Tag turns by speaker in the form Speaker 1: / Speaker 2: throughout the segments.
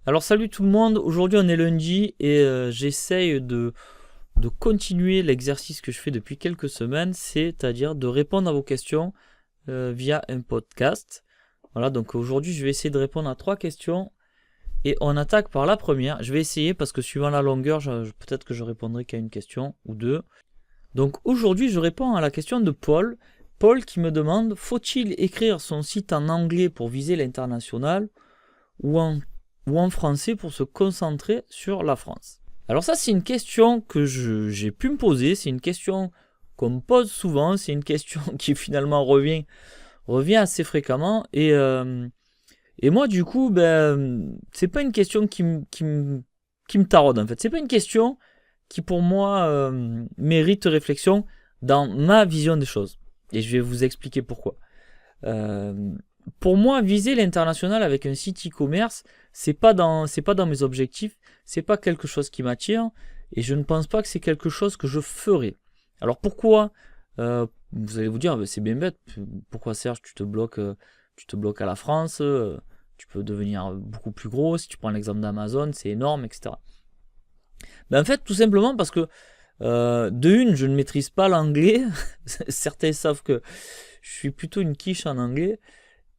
Speaker 1: Alors salut tout le monde, aujourd'hui on est lundi et j'essaye de continuer l'exercice que je fais depuis quelques semaines, c'est-à-dire de répondre à vos questions via un podcast. Voilà, donc aujourd'hui je vais essayer de répondre à 3 questions et on attaque par la première. Je vais essayer parce que suivant la longueur, peut-être que je répondrai qu'à une question ou deux. Donc aujourd'hui je réponds à la question de Paul. Paul qui me demande, faut-il écrire son site en anglais pour viser l'international ou en français pour se concentrer sur la France? Alors ça, c'est une question que j'ai pu me poser, c'est une question qu'on me pose souvent, c'est une question qui finalement revient assez fréquemment, et moi du coup, c'est pas une question qui me taraude en fait, c'est pas une question qui pour moi mérite réflexion dans ma vision des choses, et je vais vous expliquer pourquoi. Euh, pour moi, viser l'international avec un site e-commerce, c'est pas dans mes objectifs, c'est pas quelque chose qui m'attire, et je ne pense pas que c'est quelque chose que je ferai. Alors pourquoi? Vous allez vous dire, c'est bien bête. Pourquoi Serge, tu te bloques à la France? Tu peux devenir beaucoup plus gros. Si tu prends l'exemple d'Amazon, c'est énorme, etc. En fait, tout simplement parce que de une, je ne maîtrise pas l'anglais. Certains savent que je suis plutôt une quiche en anglais.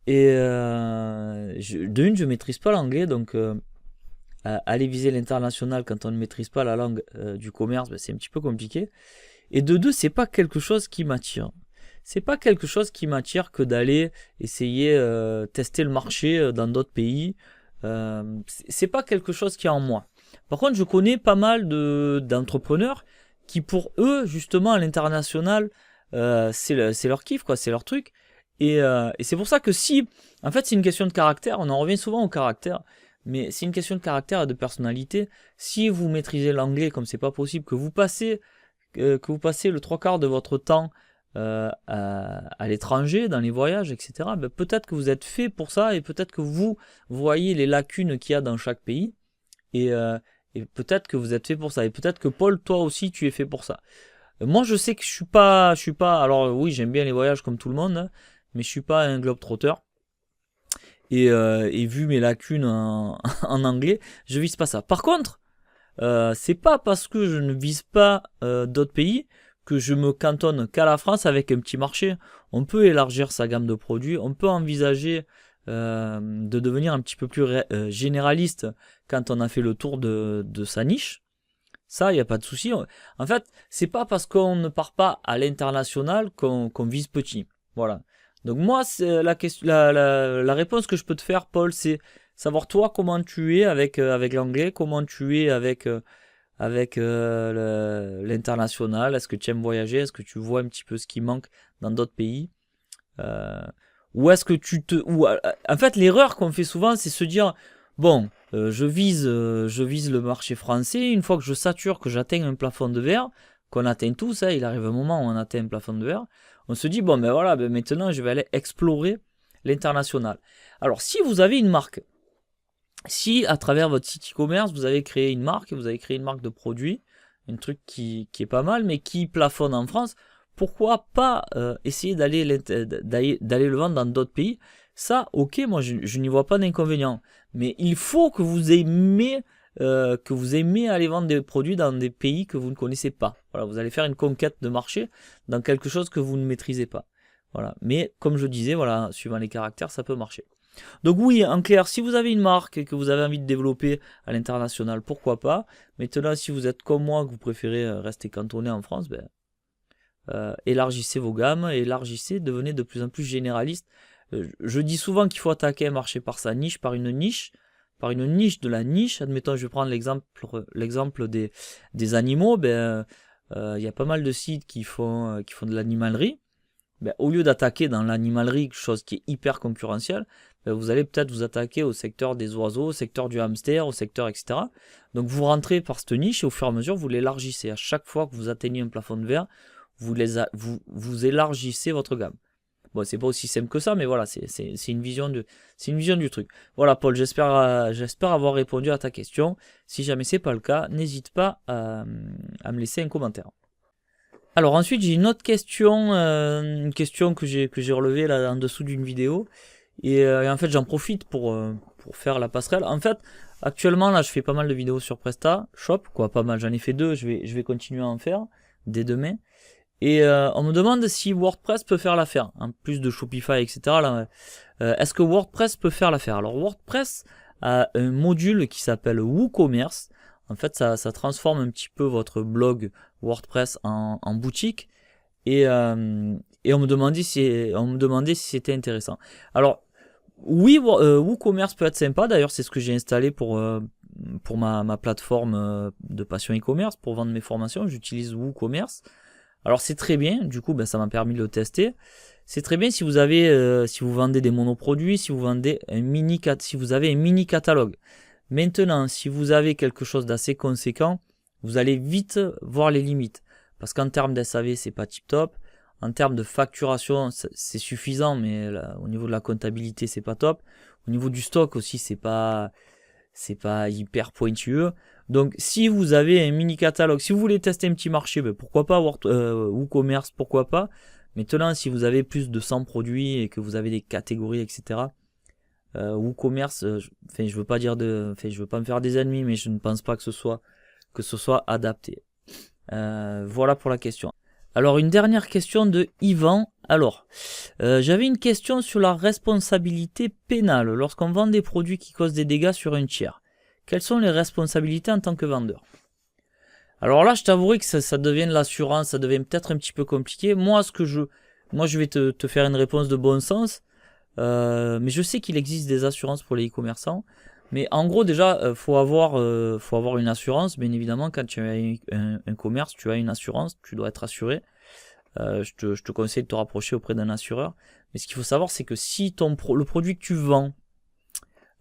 Speaker 1: Et de une, je maîtrise pas l'anglais, donc aller viser l'international quand on ne maîtrise pas la langue du commerce, c'est un petit peu compliqué. Et de deux, c'est pas quelque chose qui m'attire. C'est pas quelque chose qui m'attire que d'aller essayer tester le marché dans d'autres pays. C'est pas quelque chose qui est en moi. Par contre, je connais pas mal d'entrepreneurs qui, pour eux, justement, à l'international, c'est leur kiff, quoi, c'est leur truc. Et c'est pour ça que si, en fait, c'est une question de caractère, on en revient souvent au caractère, mais c'est une question de caractère et de personnalité. Si vous maîtrisez l'anglais comme c'est pas possible, que vous passez le 3 quarts de votre temps à l'étranger, dans les voyages, etc., peut-être que vous êtes fait pour ça et peut-être que vous voyez les lacunes qu'il y a dans chaque pays et peut-être que vous êtes fait pour ça. Et peut-être que Paul, toi aussi, tu es fait pour ça. Moi, je sais que je suis pas. Alors oui, j'aime bien les voyages comme tout le monde, hein, mais je suis pas un globe-trotteur. Et vu mes lacunes en anglais, je vise pas ça. Par contre, c'est pas parce que je ne vise pas d'autres pays que je me cantonne qu'à la France avec un petit marché. On peut élargir sa gamme de produits, on peut envisager de devenir un petit peu plus généraliste quand on a fait le tour de sa niche. Ça, il n'y a pas de souci. En fait, c'est pas parce qu'on ne part pas à l'international qu'on vise petit. Voilà. Donc moi, c'est la réponse que je peux te faire, Paul, c'est savoir toi comment tu es avec l'anglais, comment tu es avec l'international. Est-ce que tu aimes voyager? Est-ce que tu vois un petit peu ce qui manque dans d'autres pays? Euh, ou est-ce que en fait, l'erreur qu'on fait souvent, c'est se dire, bon, je vise le marché français. Une fois que je sature, que j'atteins un plafond de verre, qu'on atteint tous, hein, il arrive un moment où on atteint un plafond de verre, on se dit, bon, ben voilà, maintenant, je vais aller explorer l'international. Alors, si vous avez une marque, si à travers votre site e-commerce, vous avez créé une marque, vous avez créé une marque de produit, un truc qui est pas mal, mais qui plafonne en France, pourquoi pas essayer d'aller le vendre dans d'autres pays? Ça, ok, moi je n'y vois pas d'inconvénient. Mais il faut que vous aimiez aller vendre des produits dans des pays que vous ne connaissez pas. Voilà, vous allez faire une conquête de marché dans quelque chose que vous ne maîtrisez pas. Voilà. Mais comme je disais, voilà, suivant les caractères, ça peut marcher. Donc oui, en clair, si vous avez une marque et que vous avez envie de développer à l'international, pourquoi pas. Maintenant, si vous êtes comme moi, que vous préférez rester cantonné en France, élargissez vos gammes, élargissez, devenez de plus en plus généraliste. Je dis souvent qu'il faut attaquer un marché par sa niche, par une niche de la niche. Admettons, je vais prendre l'exemple des animaux. Il y a pas mal de sites qui font de l'animalerie. Au lieu d'attaquer dans l'animalerie, chose qui est hyper concurrentielle, vous allez peut-être vous attaquer au secteur des oiseaux, au secteur du hamster, au secteur, etc. Donc vous rentrez par cette niche et au fur et à mesure, vous l'élargissez. À chaque fois que vous atteignez un plafond de verre, vous élargissez votre gamme. Bon, c'est pas aussi simple que ça, mais voilà, c'est une vision du truc. Voilà, Paul, j'espère avoir répondu à ta question. Si jamais c'est pas le cas, n'hésite pas à me laisser un commentaire. Alors ensuite j'ai une autre question, une question que j'ai relevée là en dessous d'une vidéo et en fait j'en profite pour faire la passerelle. En fait, actuellement, là, je fais pas mal de vidéos sur PrestaShop, quoi, pas mal. J'en ai fait 2, je vais continuer à en faire dès demain. Et on me demande si WordPress peut faire l'affaire, en plus de Shopify, etc. Là, est-ce que WordPress peut faire l'affaire? Alors WordPress a un module qui s'appelle WooCommerce. En fait, ça transforme un petit peu votre blog WordPress en boutique. Et on me demandait si c'était intéressant. Alors oui, WooCommerce peut être sympa. D'ailleurs, c'est ce que j'ai installé pour ma plateforme de Passion e-commerce pour vendre mes formations. J'utilise WooCommerce. Alors c'est très bien. Du coup, ça m'a permis de le tester. C'est très bien si vous vendez des monoproduits, si vous avez un mini catalogue. Maintenant, si vous avez quelque chose d'assez conséquent, vous allez vite voir les limites. Parce qu'en termes d'SAV, c'est pas tip top. En termes de facturation, c'est suffisant, mais là, au niveau de la comptabilité, c'est pas top. Au niveau du stock aussi, c'est pas hyper pointueux. Donc, si vous avez un mini catalogue, si vous voulez tester un petit marché, pourquoi pas WooCommerce, pourquoi pas. Maintenant, si vous avez plus de 100 produits et que vous avez des catégories, etc., WooCommerce, je veux pas me faire des ennemis, mais je ne pense pas que ce soit adapté. Voilà pour la question. Alors, une dernière question de Yvan. Alors, j'avais une question sur la responsabilité pénale lorsqu'on vend des produits qui causent des dégâts sur un tiers. Quelles sont les responsabilités en tant que vendeur? Alors là, je t'avouerai que ça devient de l'assurance, ça devient peut-être un petit peu compliqué. Moi, je vais te faire une réponse de bon sens. Mais je sais qu'il existe des assurances pour les e-commerçants. Mais en gros, déjà, faut avoir une assurance. Bien évidemment, quand tu as un commerce, tu as une assurance, tu dois être assuré. Je te conseille de te rapprocher auprès d'un assureur. Mais ce qu'il faut savoir, c'est que si le produit que tu vends,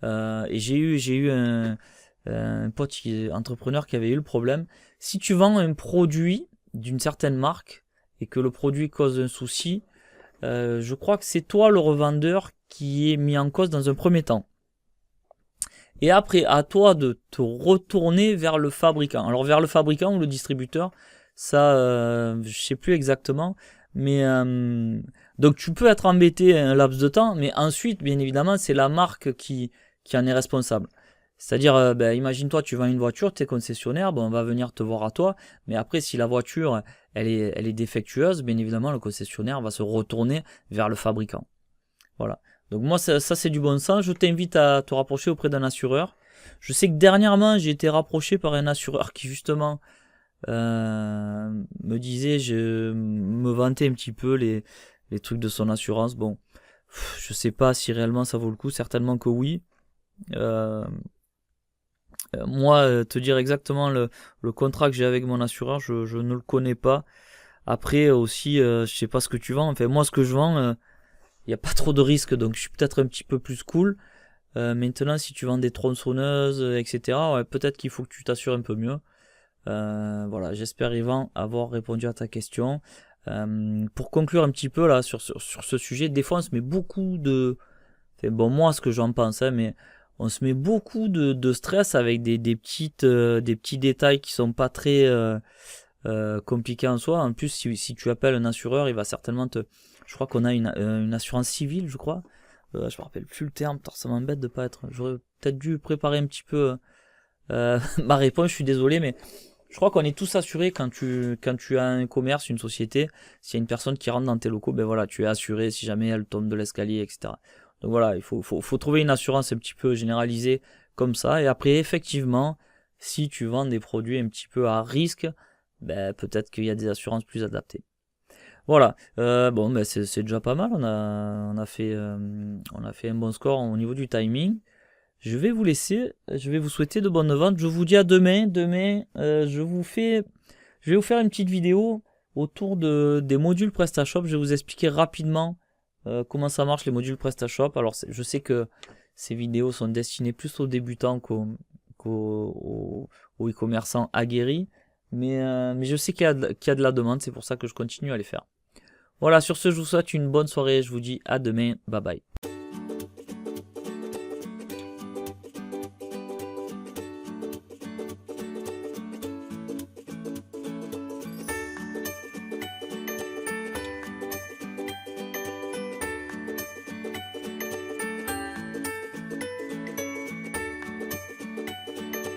Speaker 1: et j'ai eu un pote entrepreneur qui avait eu le problème, si tu vends un produit d'une certaine marque et que le produit cause un souci, je crois que c'est toi le revendeur qui est mis en cause dans un premier temps. Et après, à toi de te retourner vers le fabricant. Alors vers le fabricant ou le distributeur, ça, je sais plus exactement. Mais donc tu peux être embêté un laps de temps, mais ensuite, bien évidemment, c'est la marque qui en est responsable. C'est-à-dire, imagine-toi, tu vends une voiture, tu es concessionnaire, on va venir te voir à toi, mais après, si la voiture, elle est défectueuse, bien évidemment, le concessionnaire va se retourner vers le fabricant. Voilà. Donc moi, ça c'est du bon sens. Je t'invite à te rapprocher auprès d'un assureur. Je sais que dernièrement, j'ai été rapproché par un assureur qui, justement, me disait, me vantait un petit peu les trucs de son assurance. Bon, je sais pas si réellement ça vaut le coup, certainement que oui. Moi, te dire exactement le contrat que j'ai avec mon assureur, je ne le connais pas. Après aussi, je sais pas ce que tu vends. Enfin, moi, ce que je vends, il n'y a pas trop de risques, donc je suis peut-être un petit peu plus cool. Maintenant, si tu vends des tronçonneuses, etc., ouais, peut-être qu'il faut que tu t'assures un peu mieux. Voilà, j'espère, Yvan, avoir répondu à ta question. Pour conclure un petit peu là sur ce sujet, des fois on se met beaucoup de... Enfin, bon, moi, ce que j'en pense, mais on se met beaucoup de stress avec des petits détails qui sont pas très compliqués en soi. En plus, si tu appelles un assureur, il va certainement je crois qu'on a une assurance civile, je crois. Je me rappelle plus le terme, ça m'embête de pas être... J'aurais peut-être dû préparer un petit peu ma réponse, je suis désolé, mais je crois qu'on est tous assurés quand tu as un commerce, une société. S'il y a une personne qui rentre dans tes locaux, voilà, tu es assuré si jamais elle tombe de l'escalier, etc. Donc voilà, il faut trouver une assurance un petit peu généralisée comme ça. Et après, effectivement, si tu vends des produits un petit peu à risque, peut-être qu'il y a des assurances plus adaptées. Voilà, c'est déjà pas mal. On a fait un bon score au niveau du timing. Je vais vous laisser. Je vais vous souhaiter de bonnes ventes. Je vous dis à demain. Demain, je vais vous faire une petite vidéo autour des modules PrestaShop. Je vais vous expliquer rapidement comment ça marche les modules PrestaShop. Alors, je sais que ces vidéos sont destinées plus aux débutants qu'aux e-commerçants aguerris. Mais je sais qu'il y a de la demande. C'est pour ça que je continue à les faire. Voilà, sur ce, je vous souhaite une bonne soirée. Je vous dis à demain. Bye bye.